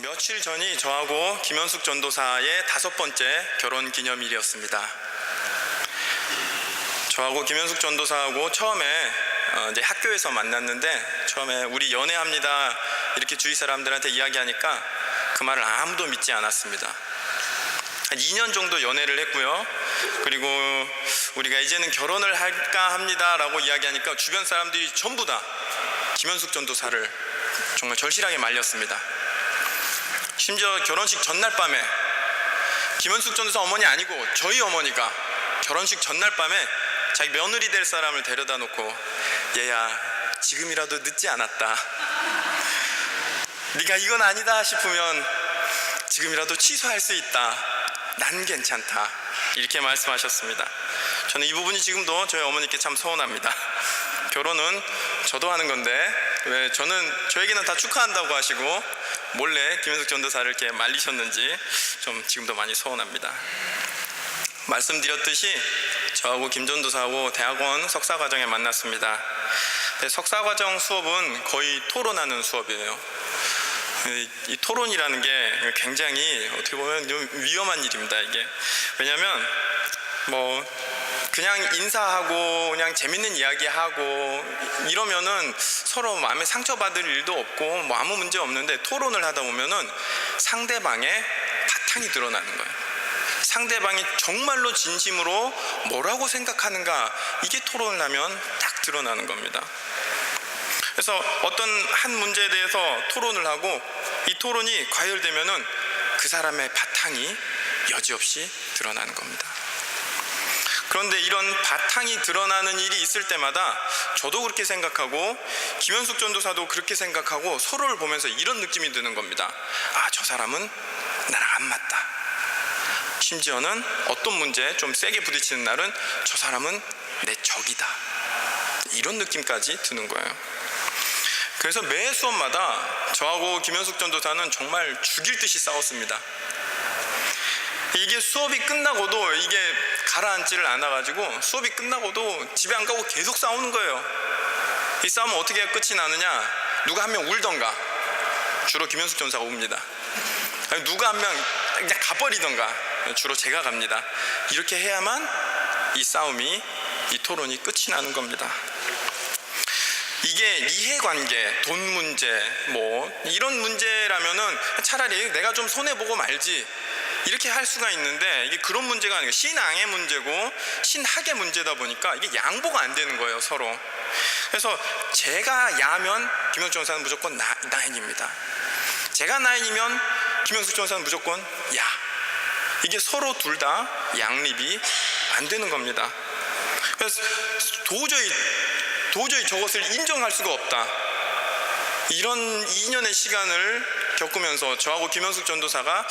며칠 전이 저하고 김현숙 전도사의 5번째 결혼 기념일이었습니다. 저하고 김현숙 전도사하고 처음에 이제 학교에서 만났는데, 처음에 우리 연애합니다 이렇게 주위 사람들한테 이야기하니까 그 말을 아무도 믿지 않았습니다. 한 2년 정도 연애를 했고요. 그리고 우리가 이제는 결혼을 할까 합니다 라고 이야기하니까 주변 사람들이 전부 다 김현숙 전도사를 정말 절실하게 말렸습니다. 심지어 결혼식 전날 밤에 김현숙 전도사 어머니 아니고 저희 어머니가 결혼식 전날 밤에 자기 며느리 될 사람을 데려다 놓고, 얘야 지금이라도 늦지 않았다, 네가 이건 아니다 싶으면 지금이라도 취소할 수 있다, 난 괜찮다, 이렇게 말씀하셨습니다. 저는 이 부분이 지금도 저희 어머니께 참 서운합니다. 결혼은 저도 하는 건데 왜 저에게는 다 축하한다고 하시고 몰래 김현숙 전도사를 이렇게 말리셨는지 좀 지금도 많이 서운합니다. 말씀드렸듯이 저하고 김 전도사하고 대학원 석사과정에 만났습니다. 석사과정 수업은 거의 토론하는 수업이에요. 이 토론이라는 게 굉장히 어떻게 보면 좀 위험한 일입니다. 이게 왜냐하면 그냥 인사하고 그냥 재밌는 이야기하고 이러면은 서로 마음에 상처받을 일도 없고 아무 문제 없는데, 토론을 하다 보면은 상대방의 바탕이 드러나는 거예요. 상대방이 정말로 진심으로 뭐라고 생각하는가, 이게 토론을 하면 딱 드러나는 겁니다. 그래서 어떤 한 문제에 대해서 토론을 하고 이 토론이 과열되면은 그 사람의 바탕이 여지없이 드러나는 겁니다. 그런데 이런 바탕이 드러나는 일이 있을 때마다 저도 그렇게 생각하고 김현숙 전도사도 그렇게 생각하고 서로를 보면서 이런 느낌이 드는 겁니다. 아, 저 사람은 나랑 안 맞다. 심지어는 어떤 문제에 좀 세게 부딪히는 날은 저 사람은 내 적이다, 이런 느낌까지 드는 거예요. 그래서 매 수업마다 저하고 김현숙 전도사는 정말 죽일 듯이 싸웠습니다. 이게 수업이 끝나고도 이게 가라앉지를 않아가지고 수업이 끝나고도 집에 안 가고 계속 싸우는 거예요. 이 싸움은 어떻게 끝이 나느냐, 누가 한 명 울던가, 주로 김현숙 전도사가 웁니다. 아니, 누가 한 명 그냥 가버리던가, 주로 제가 갑니다. 이렇게 해야만 이 싸움이, 이 토론이 끝이 나는 겁니다. 이게 이해관계, 돈 문제, 이런 문제라면은 차라리 내가 좀 손해보고 말지, 이렇게 할 수가 있는데, 이게 그런 문제가 아니고 신앙의 문제고 신학의 문제다 보니까 이게 양보가 안 되는 거예요, 서로. 그래서 제가 야면 김현숙 전도사는 무조건 나인입니다. 제가 나인이면 김현숙 전도사는 무조건 야. 이게 서로 둘 다 양립이 안 되는 겁니다. 그래서 도저히 저것을 인정할 수가 없다. 이런 2년의 시간을 겪으면서 저하고 김현숙 전도사가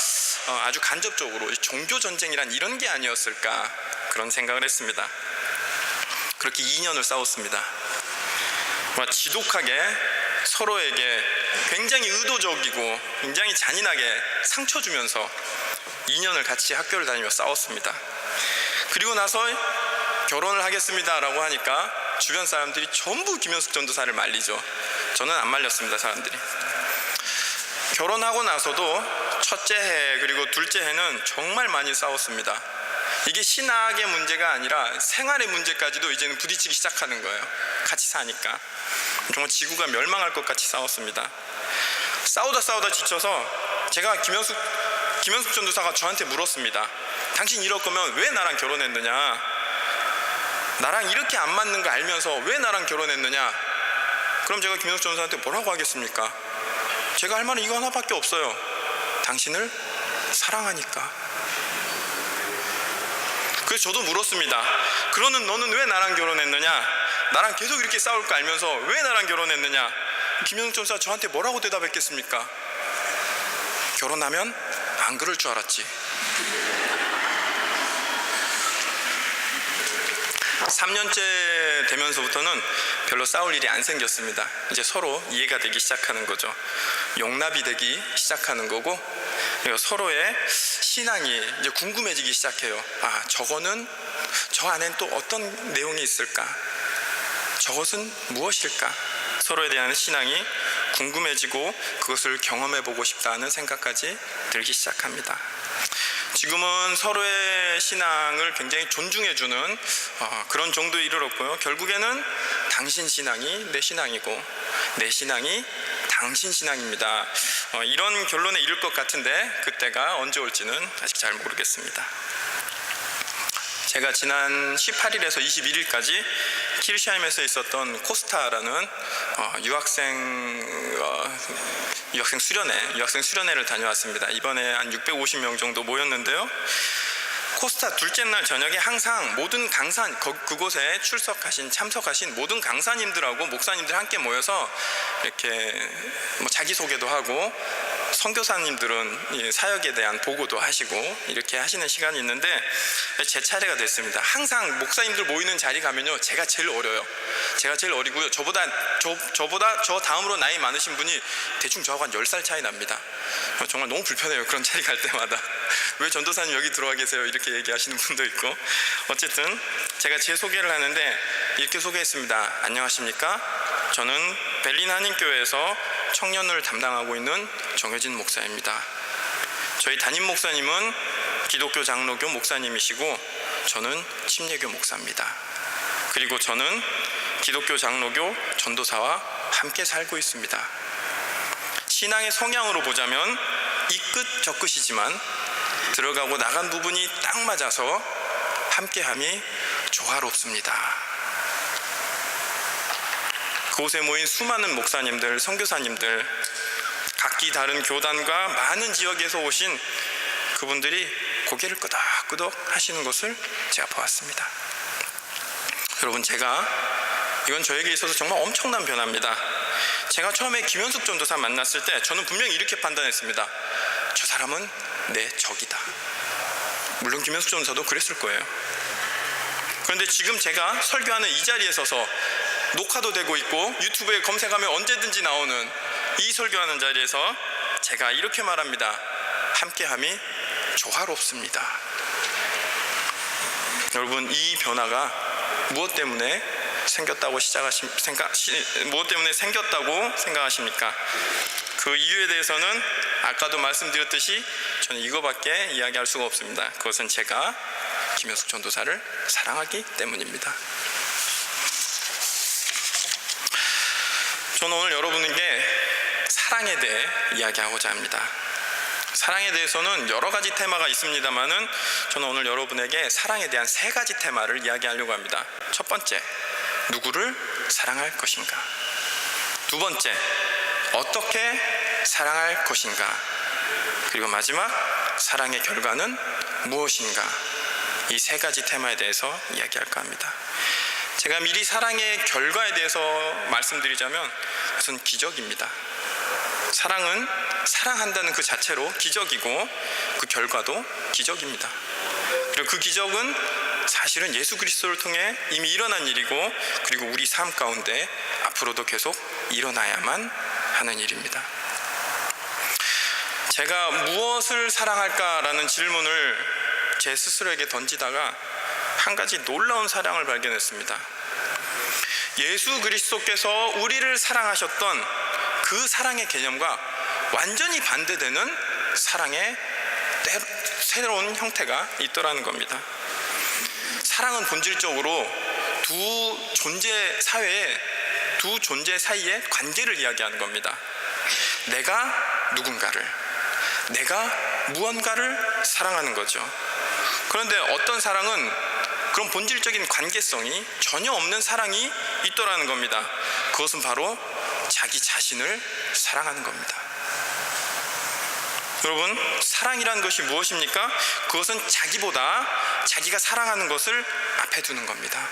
아주 간접적으로 종교전쟁이란 이런 게 아니었을까, 그런 생각을 했습니다. 그렇게 2년을 싸웠습니다. 지독하게 서로에게 굉장히 의도적이고 굉장히 잔인하게 상처 주면서 2년을 같이 학교를 다니며 싸웠습니다. 그리고 나서 결혼을 하겠습니다 라고 하니까 주변 사람들이 전부 김현숙 전도사를 말리죠. 저는 안 말렸습니다. 사람들이. 결혼하고 나서도 첫째 해 그리고 둘째 해는 정말 많이 싸웠습니다. 이게 신학의 문제가 아니라 생활의 문제까지도 이제는 부딪히기 시작하는 거예요. 같이 사니까 정말 지구가 멸망할 것 같이 싸웠습니다. 싸우다 지쳐서 제가 김현숙 전도사가 저한테 물었습니다. 당신 이럴 거면 왜 나랑 결혼했느냐, 나랑 이렇게 안 맞는 거 알면서 왜 나랑 결혼했느냐. 그럼 제가 김현숙 전도사한테 뭐라고 하겠습니까? 제가 할 말은 이거 하나밖에 없어요. 당신을 사랑하니까. 그래서 저도 물었습니다. 그러는 너는 왜 나랑 결혼했느냐, 나랑 계속 이렇게 싸울 거 알면서 왜 나랑 결혼했느냐. 김현숙 전도사 저한테 뭐라고 대답했겠습니까? 결혼하면 안 그럴 줄 알았지. 3년째 되면서부터는 별로 싸울 일이 안 생겼습니다. 이제 서로 이해가 되기 시작하는 거죠. 용납이 되기 시작하는 거고, 서로의 신앙이 이제 궁금해지기 시작해요. 아, 저거는 저 안엔 또 어떤 내용이 있을까, 저것은 무엇일까, 서로에 대한 신앙이 궁금해지고 그것을 경험해보고 싶다는 생각까지 들기 시작합니다. 지금은 서로의 신앙을 굉장히 존중해주는 그런 정도에 이르렀고요. 결국에는 당신 신앙이 내 신앙이고 내 신앙이 당신 신앙입니다. 이런 결론에 이를 것 같은데 그때가 언제 올지는 아직 잘 모르겠습니다. 제가 지난 18일에서 21일까지 키르시하임에서 있었던 코스타라는 유학생 수련회를 다녀왔습니다. 이번에 한 650명 정도 모였는데요. 코스타 둘째 날 저녁에 항상 모든 그곳에 참석하신 모든 강사님들하고 목사님들 함께 모여서 이렇게 자기소개도 하고 선교사님들은 사역에 대한 보고도 하시고 이렇게 하시는 시간이 있는데 제 차례가 됐습니다. 항상 목사님들 모이는 자리 가면요, 제가 제일 어려요. 제가 제일 어리고요. 저보다 저 다음으로 나이 많으신 분이 대충 저하고 한 10살 차이 납니다. 정말 너무 불편해요. 그런 자리 갈 때마다. 왜 전도사님 여기 들어와 계세요? 이렇게 얘기하시는 분도 있고. 어쨌든 제가 제 소개를 하는데 이렇게 소개했습니다. 안녕하십니까? 저는 벨린 한인교회에서 청년을 담당하고 있는 정효진 목사입니다. 저희 담임 목사님은 기독교 장로교 목사님이시고 저는 침례교 목사입니다. 그리고 저는 기독교 장로교 전도사와 함께 살고 있습니다. 신앙의 성향으로 보자면 이 끝 저 끝이지만 들어가고 나간 부분이 딱 맞아서 함께함이 조화롭습니다. 그곳에 모인 수많은 목사님들, 선교사님들, 각기 다른 교단과 많은 지역에서 오신 그분들이 고개를 끄덕끄덕 하시는 것을 제가 보았습니다. 여러분, 이건 저에게 있어서 정말 엄청난 변화입니다. 제가 처음에 김현숙 전도사 만났을 때 저는 분명히 이렇게 판단했습니다. 저 사람은 내 적이다. 물론 김현숙 전도사도 그랬을 거예요. 그런데 지금 제가 설교하는 이 자리에 서서 녹화도 되고 있고 유튜브에 검색하면 언제든지 나오는 이 설교하는 자리에서 제가 이렇게 말합니다. 함께함이 조화롭습니다. 여러분, 이 변화가 무엇 때문에 생겼다고 생각하십니까? 그 이유에 대해서는 아까도 말씀드렸듯이 저는 이거밖에 이야기할 수가 없습니다. 그것은 제가 김현숙 전도사를 사랑하기 때문입니다. 저는 오늘 여러분에게 사랑에 대해 이야기하고자 합니다. 사랑에 대해서는 여러 가지 테마가 있습니다만은 저는 오늘 여러분에게 사랑에 대한 3가지 테마를 이야기하려고 합니다. 첫 번째, 누구를 사랑할 것인가? 두 번째, 어떻게 사랑할 것인가? 그리고 마지막, 사랑의 결과는 무엇인가? 이 3가지 테마에 대해서 이야기할까 합니다. 제가 미리 사랑의 결과에 대해서 말씀드리자면 그것은 기적입니다. 사랑은 사랑한다는 그 자체로 기적이고 그 결과도 기적입니다. 그리고 그 기적은 사실은 예수 그리스도를 통해 이미 일어난 일이고 그리고 우리 삶 가운데 앞으로도 계속 일어나야만 하는 일입니다. 제가 무엇을 사랑할까라는 질문을 제 스스로에게 던지다가 한 가지 놀라운 사랑을 발견했습니다. 예수 그리스도께서 우리를 사랑하셨던 그 사랑의 개념과 완전히 반대되는 사랑의 새로운 형태가 있더라는 겁니다. 사랑은 본질적으로 두 존재 사이의 관계를 이야기하는 겁니다. 내가 누군가를, 내가 무언가를 사랑하는 거죠. 그런데 어떤 사랑은 그런 본질적인 관계성이 전혀 없는 사랑이 있더라는 겁니다. 그것은 바로 자기 자신을 사랑하는 겁니다. 여러분, 사랑이라는 것이 무엇입니까? 그것은 자기가 사랑하는 것을 앞에 두는 겁니다.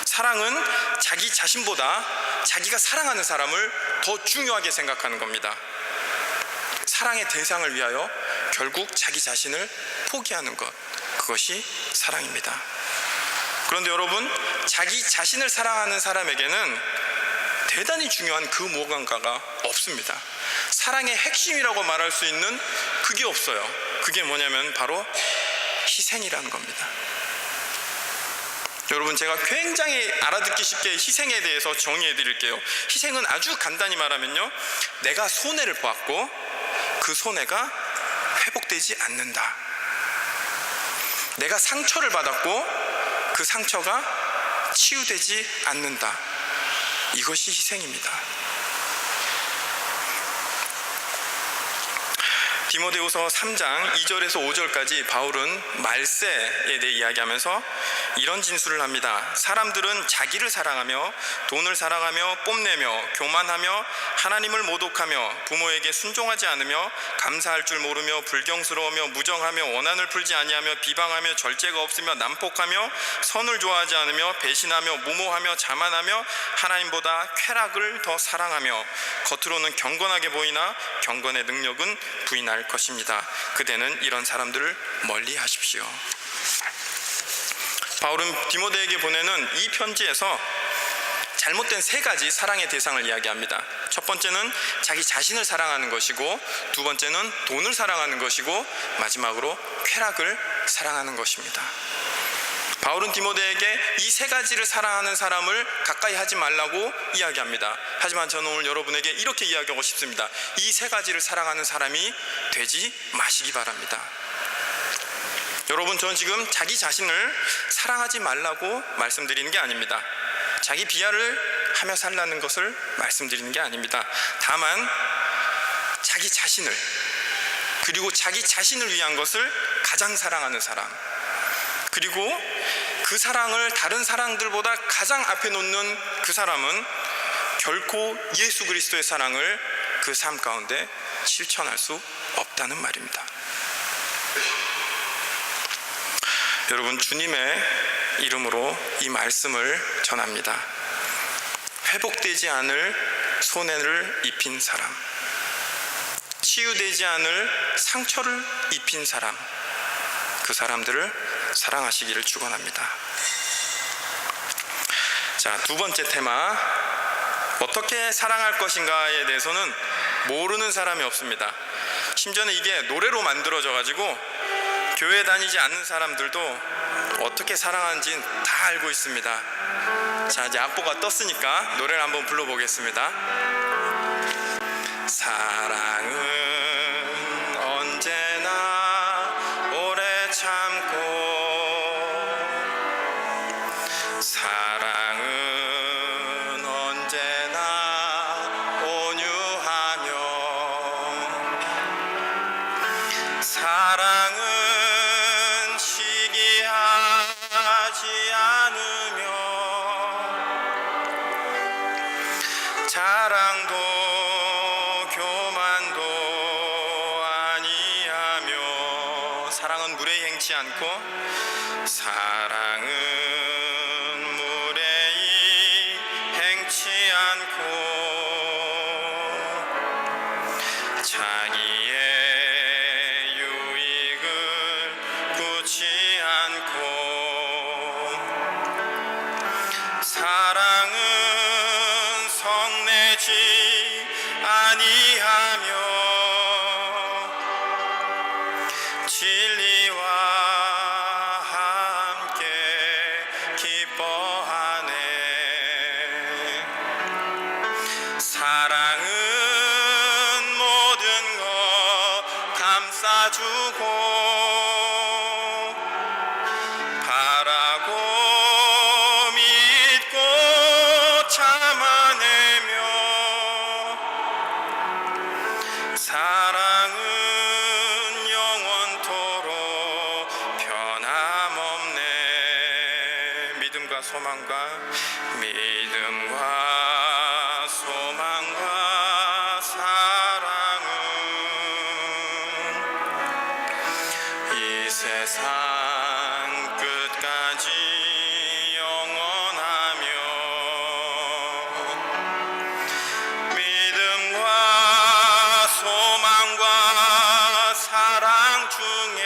사랑은 자기 자신보다 자기가 사랑하는 사람을 더 중요하게 생각하는 겁니다. 사랑의 대상을 위하여 결국 자기 자신을 포기하는 것, 그것이 사랑입니다. 그런데 여러분, 자기 자신을 사랑하는 사람에게는 대단히 중요한 그 무언가가 없습니다. 사랑의 핵심이라고 말할 수 있는 그게 없어요. 그게 뭐냐면 바로 희생이라는 겁니다. 여러분, 제가 굉장히 알아듣기 쉽게 희생에 대해서 정의해 드릴게요. 희생은 아주 간단히 말하면요, 내가 손해를 보았고 그 손해가 회복되지 않는다. 내가 상처를 받았고 그 상처가 치유되지 않는다. 이것이 희생입니다. 디모데후서 3장 2절에서 5절까지 바울은 말세에 대해 이야기하면서 이런 진술을 합니다. 사람들은 자기를 사랑하며 돈을 사랑하며 뽐내며 교만하며 하나님을 모독하며 부모에게 순종하지 않으며 감사할 줄 모르며 불경스러우며 무정하며 원한을 풀지 아니하며 비방하며 절제가 없으며 난폭하며 선을 좋아하지 않으며 배신하며 무모하며 자만하며 하나님보다 쾌락을 더 사랑하며 겉으로는 경건하게 보이나 경건의 능력은 부인할 것입니다. 그대는 이런 사람들을 멀리 하십시오. 바울은 디모데에게 보내는 이 편지에서 잘못된 세 가지 사랑의 대상을 이야기합니다. 첫 번째는 자기 자신을 사랑하는 것이고, 두 번째는 돈을 사랑하는 것이고, 마지막으로 쾌락을 사랑하는 것입니다. 바울은 디모데에게 이 세 가지를 사랑하는 사람을 가까이 하지 말라고 이야기합니다. 하지만 저는 오늘 여러분에게 이렇게 이야기하고 싶습니다. 이 세 가지를 사랑하는 사람이 되지 마시기 바랍니다. 여러분, 저는 지금 자기 자신을 사랑하지 말라고 말씀드리는 게 아닙니다. 자기 비하를 하며 살라는 것을 말씀드리는 게 아닙니다. 다만 자기 자신을, 그리고 자기 자신을 위한 것을 가장 사랑하는 사람, 그리고 그 사랑을 다른 사랑들보다 가장 앞에 놓는 그 사람은 결코 예수 그리스도의 사랑을 그 삶 가운데 실천할 수 없다는 말입니다. 여러분, 주님의 이름으로 이 말씀을 전합니다. 회복되지 않을 손해를 입힌 사람, 치유되지 않을 상처를 입힌 사람, 그 사람들을 사랑하시기를 축원합니다. 자, 두 번째 테마, 어떻게 사랑할 것인가에 대해서는 모르는 사람이 없습니다. 심지어는 이게 노래로 만들어져 가지고 교회 다니지 않는 사람들도 어떻게 사랑하는지 다 알고 있습니다. 자, 이제 악보가 떴으니까 노래를 한번 불러보겠습니다. 사랑은 언제나 오래 참고, 사랑은 언제나 온유하며, 사랑은 시기하지 않으며, 자랑도 교만도 아니하며, 사랑은 무례히 행치 않고, 사랑은 무례히 행치 않고, 자기의 유익을 구치 않고, 사랑은 성내지 아니하며, 진리와 함께 기뻐하네. 사랑은 모든 것 감싸주고, 바라고 믿고 참아내며, 사랑은 영원토록 변함없네. 믿음과 소망과 사랑은 이 세상 끝까지 영원하며, 믿음과 소망과 사랑 중에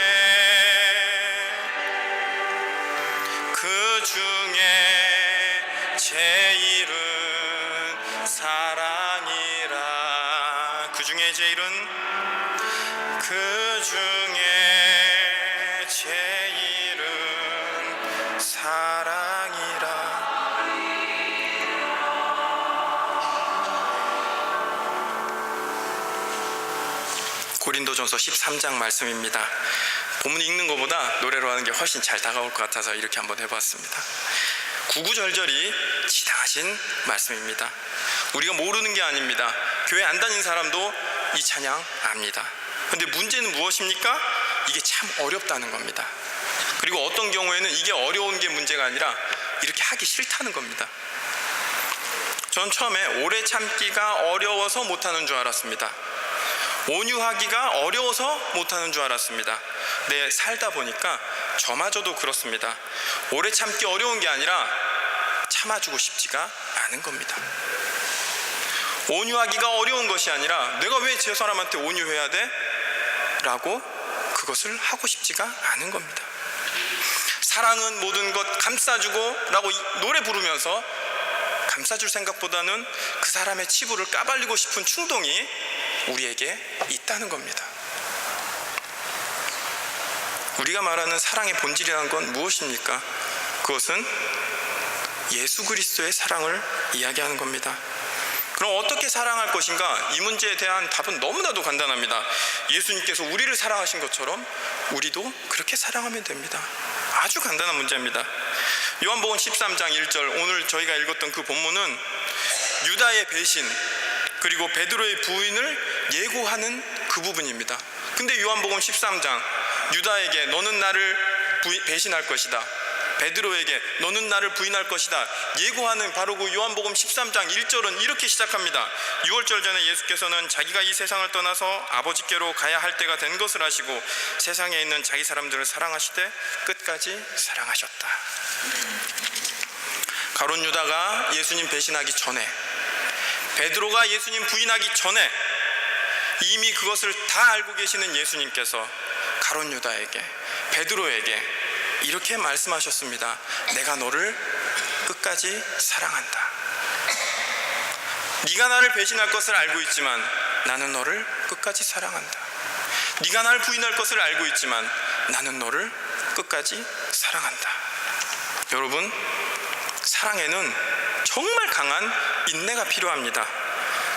그 중에 제일은 사랑이라. 그 중에 제일은, 그 중에 제일은 사랑이라. 고린도전서 13장 말씀입니다. 본문 읽는 것보다 노래로 하는 게 훨씬 잘 다가올 것 같아서 이렇게 한번 해봤습니다. 구구절절히 지당하신 말씀입니다. 우리가 모르는 게 아닙니다. 교회 안 다닌 사람도 이 찬양 압니다. 근데 문제는 무엇입니까? 이게 참 어렵다는 겁니다. 그리고 어떤 경우에는 이게 어려운 게 문제가 아니라 이렇게 하기 싫다는 겁니다. 전 처음에 오래 참기가 어려워서 못하는 줄 알았습니다. 온유하기가 어려워서 못하는 줄 알았습니다. 근데 살다 보니까 저마저도 그렇습니다. 오래 참기 어려운 게 아니라 참아주고 싶지가 않은 겁니다. 온유하기가 어려운 것이 아니라 내가 왜 저 사람한테 온유해야 돼? 라고 그것을 하고 싶지가 않은 겁니다. 사랑은 모든 것 감싸주고 라고 노래 부르면서 감싸줄 생각보다는 그 사람의 치부를 까발리고 싶은 충동이 우리에게 있다는 겁니다. 우리가 말하는 사랑의 본질이라는 건 무엇입니까? 그것은 예수 그리스도의 사랑을 이야기하는 겁니다. 그럼 어떻게 사랑할 것인가? 이 문제에 대한 답은 너무나도 간단합니다. 예수님께서 우리를 사랑하신 것처럼 우리도 그렇게 사랑하면 됩니다. 아주 간단한 문제입니다. 요한복음 13장 1절, 오늘 저희가 읽었던 그 본문은 유다의 배신 그리고 베드로의 부인을 예고하는 그 부분입니다. 근데 요한복음 13장, 유다에게 너는 나를 배신할 것이다, 베드로에게 너는 나를 부인할 것이다 예고하는 바로 그 요한복음 13장 1절은 이렇게 시작합니다. 6월절 전에 예수께서는 자기가 이 세상을 떠나서 아버지께로 가야 할 때가 된 것을 아시고 세상에 있는 자기 사람들을 사랑하시되 끝까지 사랑하셨다. 가룟 유다가 예수님 배신하기 전에, 베드로가 예수님 부인하기 전에 이미 그것을 다 알고 계시는 예수님께서 가룟 유다에게, 베드로에게 이렇게 말씀하셨습니다. 내가 너를 끝까지 사랑한다. 네가 나를 배신할 것을 알고 있지만 나는 너를 끝까지 사랑한다. 네가 나를 부인할 것을 알고 있지만 나는 너를 끝까지 사랑한다. 여러분, 사랑에는 정말 강한 인내가 필요합니다.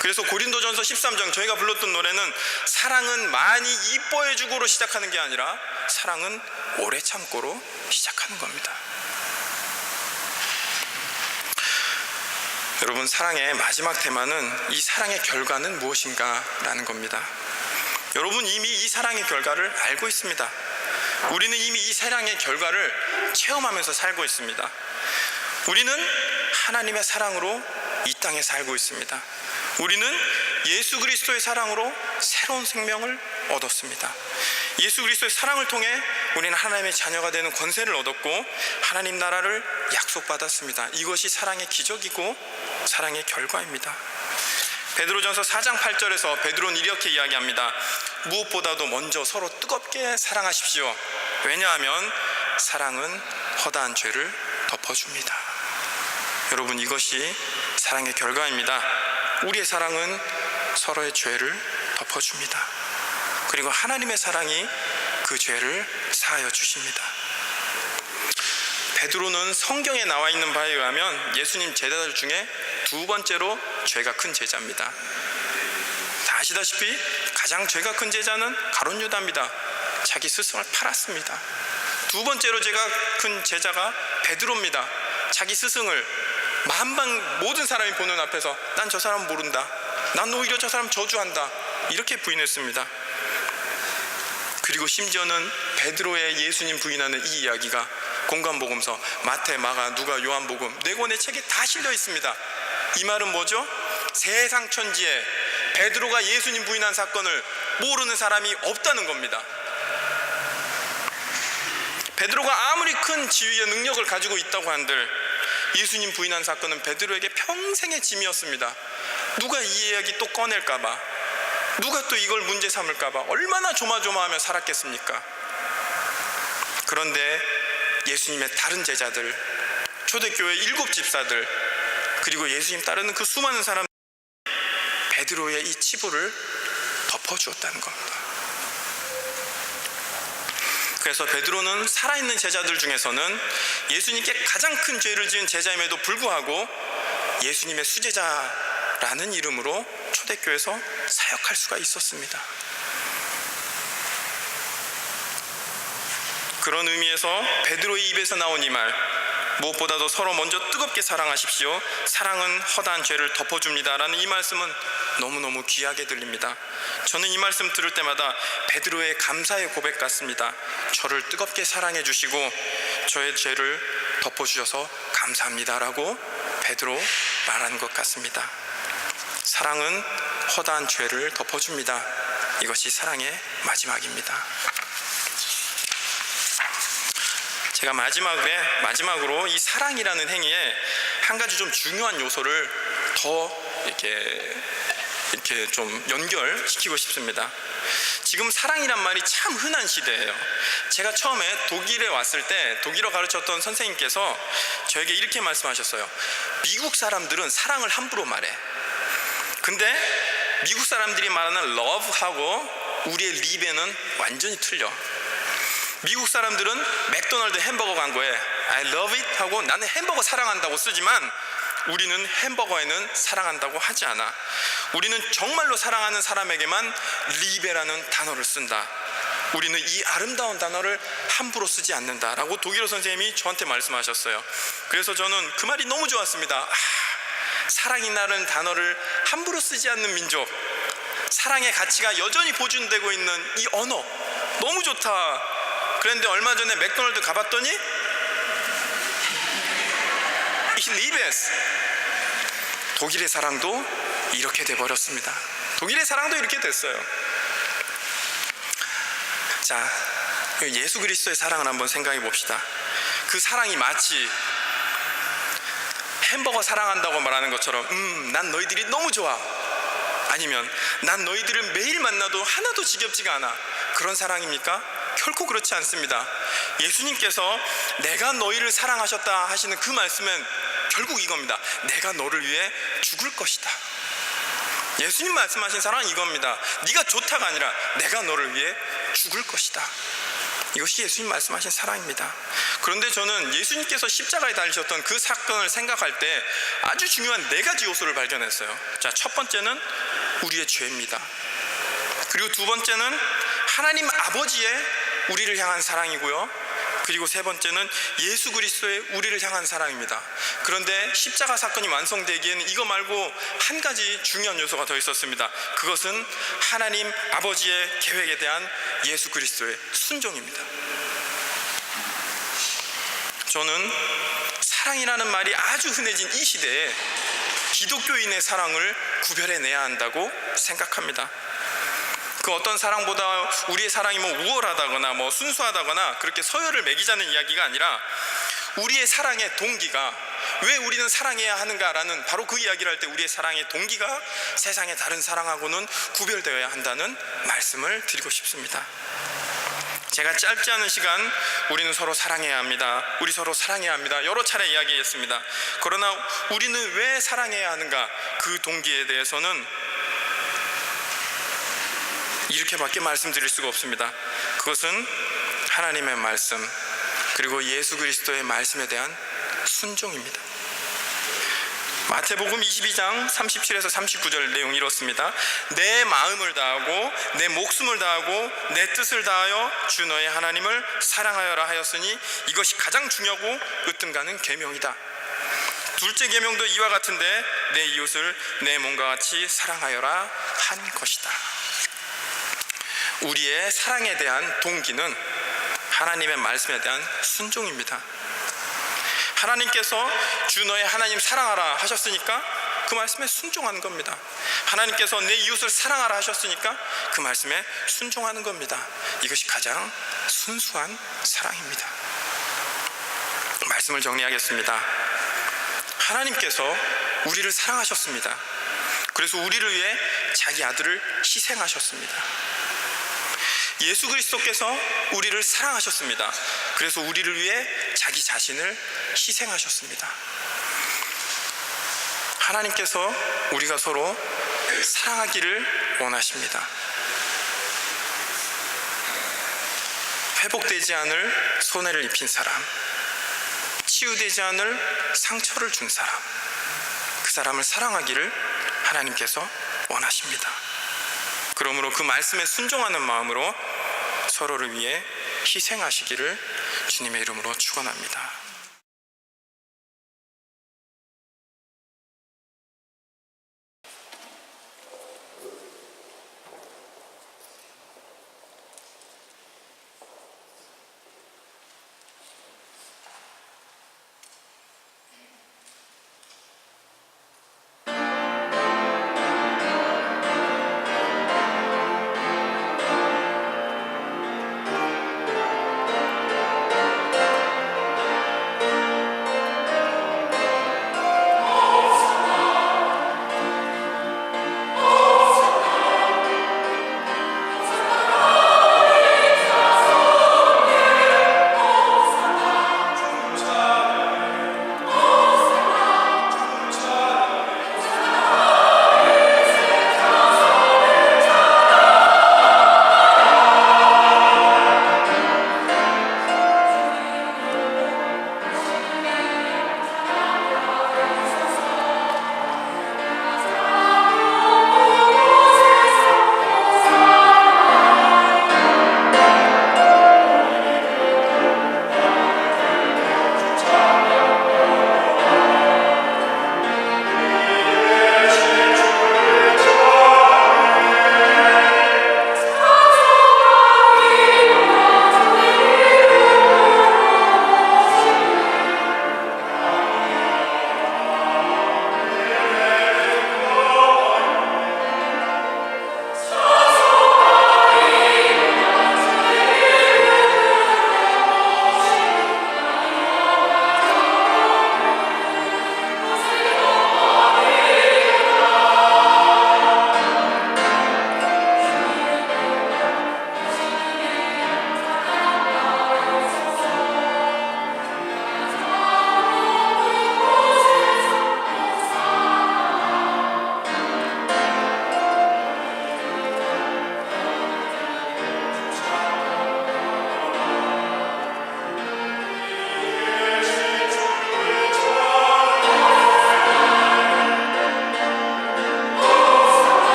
그래서 고린도전서 13장 저희가 불렀던 노래는 사랑은 많이 이뻐해주고로 시작하는 게 아니라 사랑은 오래 참고로 시작하는 겁니다. 여러분, 사랑의 마지막 테마는 이 사랑의 결과는 무엇인가 라는 겁니다. 여러분, 이미 이 사랑의 결과를 알고 있습니다. 우리는 이미 이 사랑의 결과를 체험하면서 살고 있습니다. 우리는 하나님의 사랑으로 이 땅에 살고 있습니다. 우리는 예수 그리스도의 사랑으로 새로운 생명을 얻었습니다. 예수 그리스도의 사랑을 통해 우리는 하나님의 자녀가 되는 권세를 얻었고 하나님 나라를 약속받았습니다. 이것이 사랑의 기적이고 사랑의 결과입니다. 베드로전서 4장 8절에서 베드로는 이렇게 이야기합니다. 무엇보다도 먼저 서로 뜨겁게 사랑하십시오. 왜냐하면 사랑은 허다한 죄를 덮어줍니다. 여러분, 이것이 사랑의 결과입니다. 우리의 사랑은 서로의 죄를 덮어줍니다. 그리고 하나님의 사랑이 그 죄를 사하여 주십니다. 베드로는 성경에 나와 있는 바에 의하면 예수님 제자들 중에 두 번째로 죄가 큰 제자입니다. 다 아시다시피 가장 죄가 큰 제자는 가룟 유다입니다. 자기 스승을 팔았습니다. 두 번째로 죄가 큰 제자가 베드로입니다. 자기 스승을 만방 모든 사람이 보는 앞에서 난 저 사람 모른다, 난 오히려 저 사람 저주한다, 이렇게 부인했습니다. 그리고 심지어는 베드로의 예수님 부인하는 이 이야기가 공관복음서, 마태, 마가, 누가, 요한복음 4권의 책에 다 실려 있습니다. 이 말은 뭐죠? 세상 천지에 베드로가 예수님 부인한 사건을 모르는 사람이 없다는 겁니다. 베드로가 아무리 큰 지위의 능력을 가지고 있다고 한들 예수님 부인한 사건은 베드로에게 평생의 짐이었습니다. 누가 이 이야기 또 꺼낼까봐, 누가 또 이걸 문제 삼을까봐 얼마나 조마조마하며 살았겠습니까? 그런데 예수님의 다른 제자들, 초대교회 7 집사들, 그리고 예수님 따르는 그 수많은 사람, 베드로의 이 치부를 덮어주었다는 겁니다. 그래서 베드로는 살아있는 제자들 중에서는 예수님께 가장 큰 죄를 지은 제자임에도 불구하고 예수님의 수제자, 자, 자, '라는 이름으로 초대교회에서 사역할 수가 있었습니다. 이렇게 부인했습니다. 그런 의미에서 베드로의 입에서 나온 이 말, 무엇보다도 서로 먼저 뜨겁게 사랑하십시오. 사랑은 허다한 죄를 덮어줍니다 라는 이 말씀은 너무너무 귀하게 들립니다. 저는 이 말씀 들을 때마다 베드로의 감사의 고백 같습니다. 저를 뜨겁게 사랑해 주시고 저의 죄를 덮어주셔서 감사합니다 라고 베드로 말하는 것 같습니다. 사랑은 허다한 죄를 덮어줍니다. 이것이 사랑의 마지막입니다. 제가 마지막으로 이 사랑이라는 행위에 한 가지 좀 중요한 요소를 더 이렇게 좀 연결시키고 싶습니다. 지금 사랑이란 말이 참 흔한 시대예요. 제가 처음에 독일에 왔을 때 독일어 가르쳤던 선생님께서 저에게 이렇게 말씀하셨어요. 미국 사람들은 사랑을 함부로 말해. 근데 미국 사람들이 말하는 love하고 우리의 live는 완전히 틀려. 미국 사람들은 맥도날드 햄버거 광고에 I love it 하고 나는 햄버거 사랑한다고 쓰지만 우리는 햄버거에는 사랑한다고 하지 않아. 우리는 정말로 사랑하는 사람에게만 live라는 단어를 쓴다. 우리는 이 아름다운 단어를 함부로 쓰지 않는다라고 독일어 선생님이 저한테 말씀하셨어요. 그래서 저는 그 말이 너무 좋았습니다. 사랑이라는 단어를 함부로 쓰지 않는 민족, 사랑의 가치가 여전히 보존되고 있는 이 언어 너무 좋다. 그런데 얼마 전에 맥도날드 가봤더니 Ich liebe es. 독일의 사랑도 이렇게 돼버렸습니다. 독일의 사랑도 이렇게 됐어요. 자, 예수 그리스도의 사랑을 한번 생각해 봅시다. 그 사랑이 마치 햄버거 사랑한다고 말하는 것처럼 난 너희들이 너무 좋아, 아니면 난 너희들을 매일 만나도 하나도 지겹지가 않아, 그런 사랑입니까? 결코 그렇지 않습니다. 예수님께서 내가 너희를 사랑하셨다 하시는 그 말씀은 결국 이겁니다. 내가 너를 위해 죽을 것이다. 예수님 말씀하신 사랑은 이겁니다. 네가 좋다가 아니라 내가 너를 위해 죽을 것이다. 이것이 예수님 말씀하신 사랑입니다. 그런데 저는 예수님께서 십자가에 달리셨던 그 사건을 생각할 때 아주 중요한 네 가지 요소를 발견했어요. 자, 첫 번째는 우리의 죄입니다. 그리고 두 번째는 하나님 아버지의 우리를 향한 사랑이고요. 그리고 세 번째는 예수 그리스도의 우리를 향한 사랑입니다. 그런데 십자가 사건이 완성되기에는 이거 말고 한 가지 중요한 요소가 더 있었습니다. 그것은 하나님 아버지의 계획에 대한 예수 그리스도의 순종입니다. 저는 사랑이라는 말이 아주 흔해진 이 시대에 기독교인의 사랑을 구별해내야 한다고 생각합니다. 그 어떤 사랑보다 우리의 사랑이 우월하다거나 순수하다거나 그렇게 서열을 매기자는 이야기가 아니라 우리의 사랑의 동기가, 왜 우리는 사랑해야 하는가라는 바로 그 이야기를 할 때 우리의 사랑의 동기가 세상의 다른 사랑하고는 구별되어야 한다는 말씀을 드리고 싶습니다. 제가 짧지 않은 시간 우리는 서로 사랑해야 합니다, 우리 서로 사랑해야 합니다 여러 차례 이야기했습니다. 그러나 우리는 왜 사랑해야 하는가, 그 동기에 대해서는 이렇게밖에 말씀드릴 수가 없습니다. 그것은 하나님의 말씀 그리고 예수 그리스도의 말씀에 대한 순종입니다. 마태복음 22장 37에서 39절 내용이 이렇습니다. 내 마음을 다하고 내 목숨을 다하고 내 뜻을 다하여 주 너의 하나님을 사랑하여라 하였으니 이것이 가장 중요하고 으뜸가는 계명이다. 둘째 계명도 이와 같은데 내 이웃을 내 몸과 같이 사랑하여라 한 것이다. 우리의 사랑에 대한 동기는 하나님의 말씀에 대한 순종입니다. 하나님께서 주 너의 하나님 사랑하라 하셨으니까 그 말씀에 순종하는 겁니다. 하나님께서 내 이웃을 사랑하라 하셨으니까 그 말씀에 순종하는 겁니다. 이것이 가장 순수한 사랑입니다. 말씀을 정리하겠습니다. 하나님께서 우리를 사랑하셨습니다. 그래서 우리를 위해 자기 아들을 희생하셨습니다. 예수 그리스도께서 우리를 사랑하셨습니다. 그래서 우리를 위해 자기 자신을 희생하셨습니다. 하나님께서 우리가 서로 사랑하기를 원하십니다. 회복되지 않을 손해를 입힌 사람, 치유되지 않을 상처를 준 사람, 그 사람을 사랑하기를 하나님께서 원하십니다. 그러므로 그 말씀에 순종하는 마음으로 서로를 위해 희생하시기를 주님의 이름으로 축원합니다.